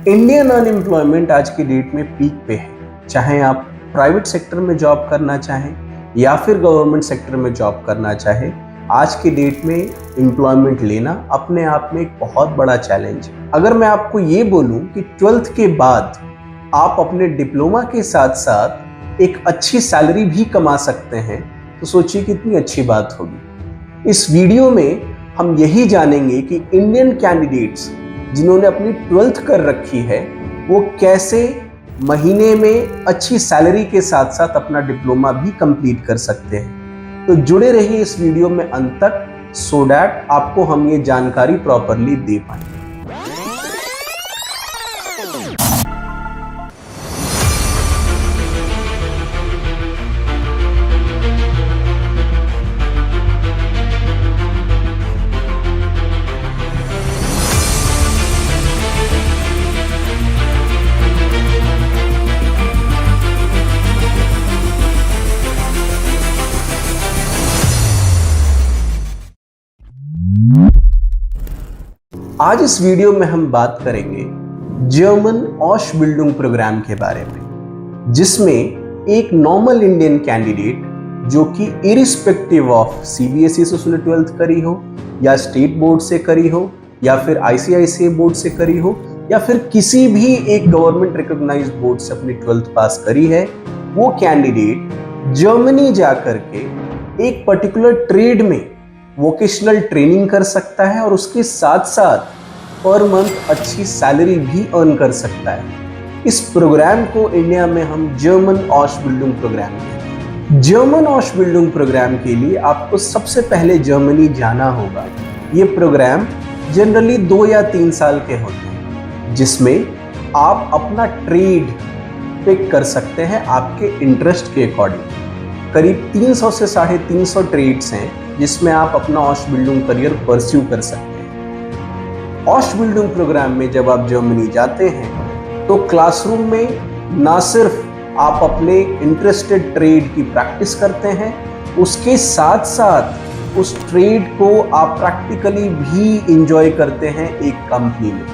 Indian unemployment आज की date में पीक पे है। चाहे आप प्राइवेट सेक्टर में जॉब करना चाहें या फिर गवर्नमेंट सेक्टर में जॉब करना चाहें, आज की डेट में एम्प्लॉयमेंट लेना अपने आप में एक बहुत बड़ा चैलेंज है। अगर मैं आपको ये बोलूं कि 12th के बाद आप अपने डिप्लोमा के साथ साथ एक अच्छी सैलरी भी कमा सकते हैं, तो सोचिए कितनी अच्छी बात होगी। इस वीडियो में हम यही जानेंगे कि इंडियन कैंडिडेट्स जिन्होंने अपनी 12th कर रखी है वो कैसे महीने में अच्छी सैलरी के साथ साथ अपना डिप्लोमा भी कंप्लीट कर सकते हैं। तो जुड़े रहिए इस वीडियो में अंत तक, सो दैट आपको हम ये जानकारी प्रॉपरली दे पाएं। आज इस वीडियो में हम बात करेंगे जर्मन ऑशबिल्डिंग प्रोग्राम के बारे में, जिसमें एक नॉर्मल इंडियन कैंडिडेट जो कि इरिस्पेक्टिव ऑफ सीबीएसई से उसने 12th करी हो या स्टेट बोर्ड से करी हो या फिर आईसीआईसीआई बोर्ड से करी हो या फिर किसी भी एक गवर्नमेंट रिकॉग्नाइज्ड बोर्ड से अपनी 12th पास करी है, वो कैंडिडेट जर्मनी जाकर के एक पर्टिकुलर ट्रेड में वोकेशनल ट्रेनिंग कर सकता है और उसके साथ साथ पर मंथ अच्छी सैलरी भी अर्न कर सकता है। इस प्रोग्राम को इंडिया में हम जर्मन ऑशबिल्डिंग प्रोग्राम कहते हैं। जर्मन ऑशबिल्डिंग प्रोग्राम के लिए आपको सबसे पहले जर्मनी जाना होगा। ये प्रोग्राम जनरली 2 या 3 साल के होते हैं, जिसमें आप अपना ट्रेड पिक कर सकते हैं आपके इंटरेस्ट के अकॉर्डिंग। करीब 300 से 350 ट्रेड्स हैं जिसमें आप अपना ऑशबिल्डिंग करियर परस्यू कर सकते हैं। ऑशबिल्डिंग प्रोग्राम में जब आप जर्मनी जाते हैं तो क्लासरूम में ना सिर्फ आप अपने इंटरेस्टेड ट्रेड की प्रैक्टिस करते हैं, उसके साथ साथ उस ट्रेड को आप प्रैक्टिकली भी इंजॉय करते हैं एक कंपनी में।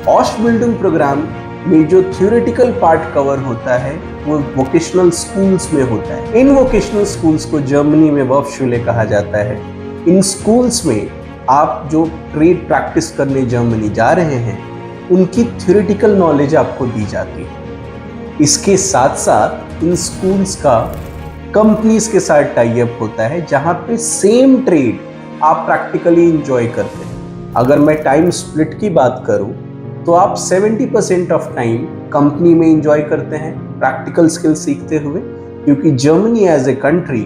ऑशबिल्डिंग प्रोग्राम में जो थ्योरेटिकल पार्ट कवर होता है वो वोकेशनल स्कूल्स में होता है। इन वोकेशनल स्कूल्स को जर्मनी में वर्कशूले कहा जाता है। इन स्कूल्स में आप जो ट्रेड प्रैक्टिस करने जर्मनी जा रहे हैं उनकी थ्योरेटिकल नॉलेज आपको दी जाती है। इसके साथ साथ इन स्कूल्स का कंपनीज के साथ टाई अप होता है जहां पे सेम ट्रेड आप प्रैक्टिकली इंजॉय करते हैं। अगर मैं टाइम स्प्लिट की बात करूं तो आप 70% ऑफ टाइम कंपनी में एंजॉय करते हैं प्रैक्टिकल स्किल सीखते हुए, क्योंकि जर्मनी एज ए कंट्री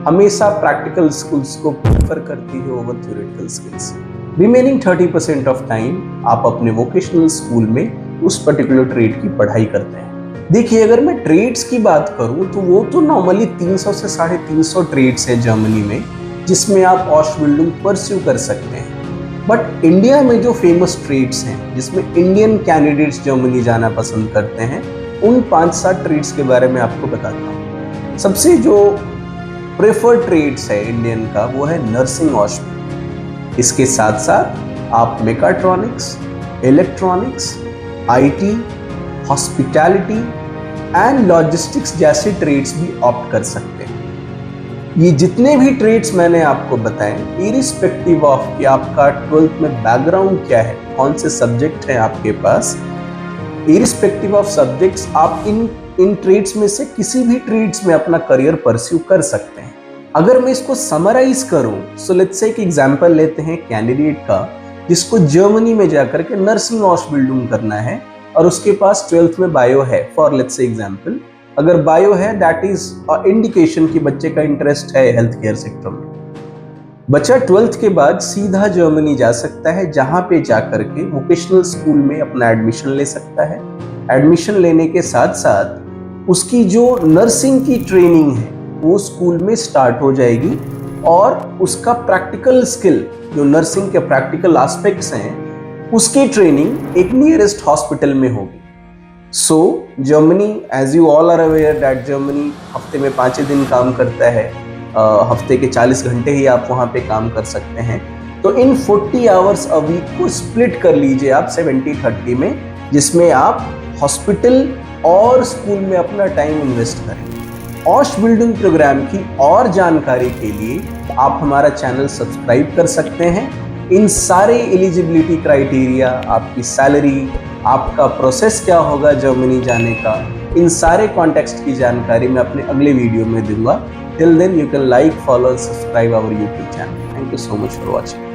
हमेशा प्रैक्टिकल स्किल्स को प्रेफर करती है over theoretical skills. Remaining 30% of time आप अपने वोकेशनल स्कूल में उस पर्टिकुलर ट्रेड की पढ़ाई करते हैं। देखिए, अगर मैं ट्रेड्स की बात करूं तो वो तो नॉर्मली 300 से 350 ट्रेड्स है जर्मनी में, जिसमें आप ऑशबिल्डिंग परस्यू कर सकते हैं। बट इंडिया में जो फेमस ट्रेड्स हैं जिसमें इंडियन कैंडिडेट्स जर्मनी जाना पसंद करते हैं, उन 5-7 ट्रेड्स के बारे में आपको बताता हूँ। सबसे जो प्रेफर्ड ट्रेड्स है इंडियन का वो है नर्सिंग ऑशबिल्डिंग। इसके साथ साथ आप mechatronics, electronics, IT, hospitality and logistics जैसे ट्रेड्स भी ऑप्ट कर सकते हैं। ये जितने भी ट्रेड्स मैंने आपको बताए, इरिस्पेक्टिव ऑफ कि आपका 12th में बैकग्राउंड क्या है, कौन से सब्जेक्ट हैं आपके पास, इरिस्पेक्टिव ऑफ सब्जेक्ट्स आप इन ट्रेड्स में से किसी भी ट्रेड्स में अपना करियर परस्यू कर सकते हैं। अगर मैं इसको समराइज करूं, सो लेट्स से एक एग्जांपल लेते हैं कैंडिडेट का जिसको जर्मनी में जाकर के नर्सिंग ऑशबिल्डिंग करना है और उसके पास 12th में बायो है। फॉर लेट्स से एग्जांपल, अगर बायो है दैट इज इंडिकेशन कि बच्चे का इंटरेस्ट है हेल्थ केयर सेक्टर में। बच्चा 12th के बाद सीधा जर्मनी जा सकता है, जहां पे जाकर के वोकेशनल स्कूल में अपना एडमिशन ले सकता है। एडमिशन लेने के साथ साथ उसकी जो नर्सिंग की ट्रेनिंग है वो स्कूल में स्टार्ट हो जाएगी और उसका प्रैक्टिकल स्किल, जो नर्सिंग के प्रैक्टिकल एस्पेक्ट्स हैं, उसकी ट्रेनिंग एक नियरेस्ट हॉस्पिटल में होगी। So Germany, as you all are aware that Germany हफ्ते में 5 दिन काम करता है, हफ्ते के 40 घंटे ही आप वहाँ पे काम कर सकते हैं। तो इन 40 आवर्स अ वीक को स्प्लिट कर लीजिए आप 70-30 में, जिसमें आप हॉस्पिटल और स्कूल में अपना टाइम इन्वेस्ट करें। ऑश बिल्डिंग प्रोग्राम की और जानकारी के लिए आप हमारा चैनल सब्सक्राइब कर सकते हैं। इन सारे एलिजिबिलिटी क्राइटेरिया, आपकी सैलरी, आपका प्रोसेस क्या होगा जर्मनी जाने का, इन सारे कॉन्टेक्स्ट की जानकारी मैं अपने अगले वीडियो में दूंगा। Till then you can like, follow, subscribe our YouTube channel. Thank you so much for watching.